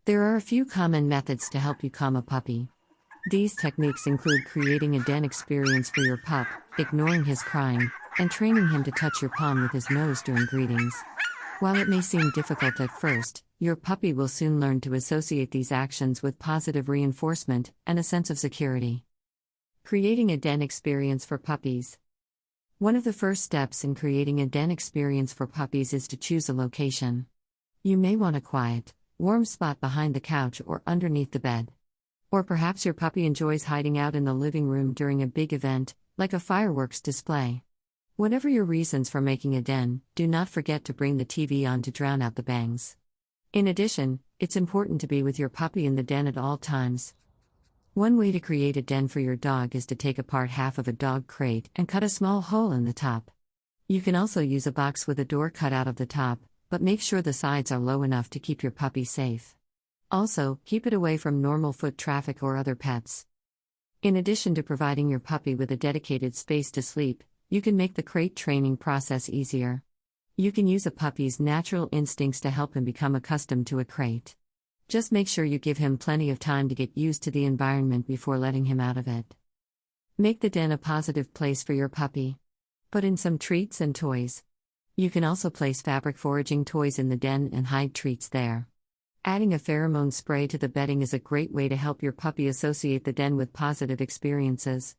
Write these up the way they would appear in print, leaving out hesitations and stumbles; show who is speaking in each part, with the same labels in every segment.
Speaker 1: There are a few common methods to help you calm a puppy. These techniques include creating a den experience for your pup, ignoring his crying, and training him to touch your palm with his nose during greetings. While it may seem difficult at first, your puppy will soon learn to associate these actions with positive reinforcement and a sense of security. Creating a den experience for puppies. One of the first steps in creating a den experience for puppies is to choose a location. You may want a quiet, warm spot behind the couch or underneath the bed. Or perhaps your puppy enjoys hiding out in the living room during a big event, like a fireworks display. Whatever your reasons for making a den, do not forget to bring the TV on to drown out the bangs. In addition, it's important to be with your puppy in the den at all times. One way to create a den for your dog is to take apart half of a dog crate and cut a small hole in the top. You can also use a box with a door cut out of the top, but make sure the sides are low enough to keep your puppy safe. Also, keep it away from normal foot traffic or other pets. In addition to providing your puppy with a dedicated space to sleep, you can make the crate training process easier. You can use a puppy's natural instincts to help him become accustomed to a crate. Just make sure you give him plenty of time to get used to the environment before letting him out of it. Make the den a positive place for your puppy. Put in some treats and toys. You can also place fabric foraging toys in the den and hide treats there. Adding a pheromone spray to the bedding is a great way to help your puppy associate the den with positive experiences.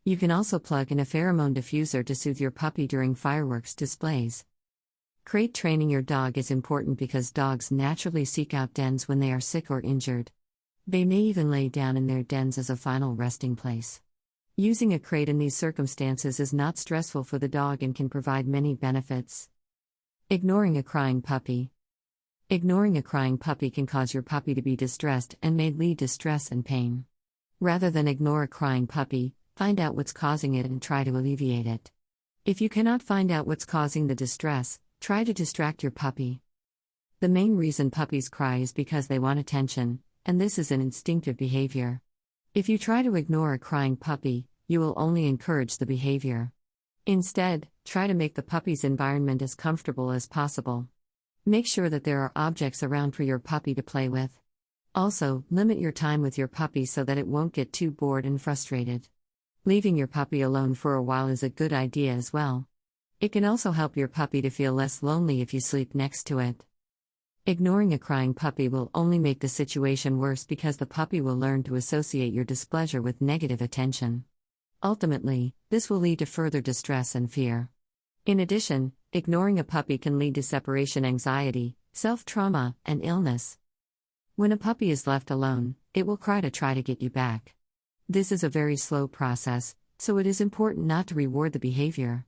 Speaker 1: You can also plug in a pheromone diffuser to soothe your puppy during fireworks displays. Crate training your dog is important because dogs naturally seek out dens when they are sick or injured. They may even lay down in their dens as a final resting place. Using a crate in these circumstances is not stressful for the dog and can provide many benefits. Ignoring a crying puppy. Ignoring a crying puppy can cause your puppy to be distressed and may lead to stress and pain. Rather than ignore a crying puppy, find out what's causing it and try to alleviate it. If you cannot find out what's causing the distress, try to distract your puppy. The main reason puppies cry is because they want attention, and this is an instinctive behavior. If you try to ignore a crying puppy, you will only encourage the behavior. Instead, try to make the puppy's environment as comfortable as possible. Make sure that there are objects around for your puppy to play with. Also, limit your time with your puppy so that it won't get too bored and frustrated. Leaving your puppy alone for a while is a good idea as well. It can also help your puppy to feel less lonely if you sleep next to it. Ignoring a crying puppy will only make the situation worse because the puppy will learn to associate your displeasure with negative attention. Ultimately, this will lead to further distress and fear. In addition, ignoring a puppy can lead to separation anxiety, self-trauma, and illness. When a puppy is left alone, it will cry to try to get you back. This is a very slow process, so it is important not to reward the behavior.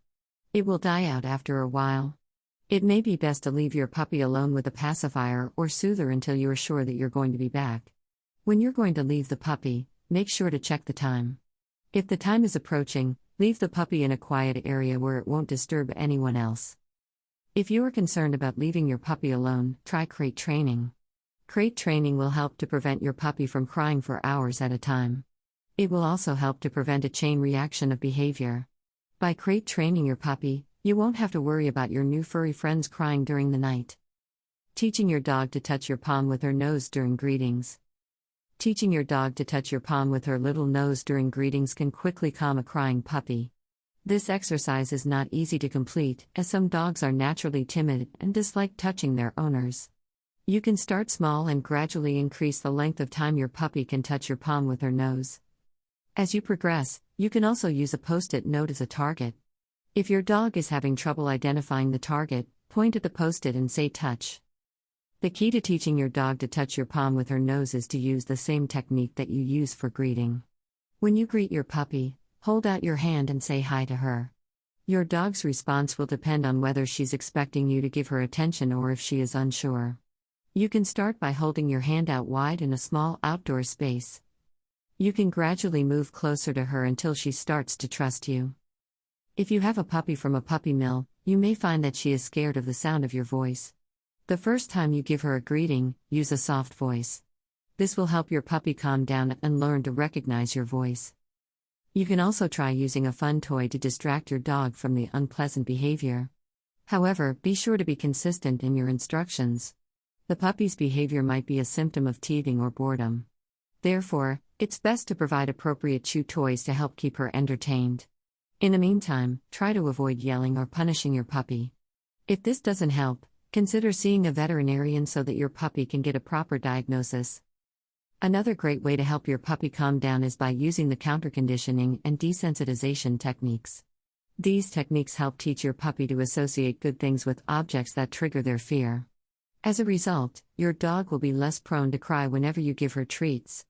Speaker 1: It will die out after a while. It may be best to leave your puppy alone with a pacifier or soother until you are sure that you're going to be back. When you're going to leave the puppy, make sure to check the time. If the time is approaching, leave the puppy in a quiet area where it won't disturb anyone else. If you are concerned about leaving your puppy alone, try crate training. Crate training will help to prevent your puppy from crying for hours at a time. It will also help to prevent a chain reaction of behavior. By crate training your puppy, you won't have to worry about your new furry friends crying during the night. Teaching your dog to touch your palm with her nose during greetings. Teaching your dog to touch your palm with her little nose during greetings can quickly calm a crying puppy. This exercise is not easy to complete, as some dogs are naturally timid and dislike touching their owners. You can start small and gradually increase the length of time your puppy can touch your palm with her nose. As you progress, you can also use a post-it note as a target. If your dog is having trouble identifying the target, point at the post-it and say touch. The key to teaching your dog to touch your palm with her nose is to use the same technique that you use for greeting. When you greet your puppy, hold out your hand and say hi to her. Your dog's response will depend on whether she's expecting you to give her attention or if she is unsure. You can start by holding your hand out wide in a small outdoor space. You can gradually move closer to her until she starts to trust you. If you have a puppy from a puppy mill, you may find that she is scared of the sound of your voice. The first time you give her a greeting, use a soft voice. This will help your puppy calm down and learn to recognize your voice. You can also try using a fun toy to distract your dog from the unpleasant behavior. However, be sure to be consistent in your instructions. The puppy's behavior might be a symptom of teething or boredom. Therefore, it's best to provide appropriate chew toys to help keep her entertained. In the meantime, try to avoid yelling or punishing your puppy. If this doesn't help, consider seeing a veterinarian so that your puppy can get a proper diagnosis. Another great way to help your puppy calm down is by using the counterconditioning and desensitization techniques. These techniques help teach your puppy to associate good things with objects that trigger their fear. As a result, your dog will be less prone to cry whenever you give her treats.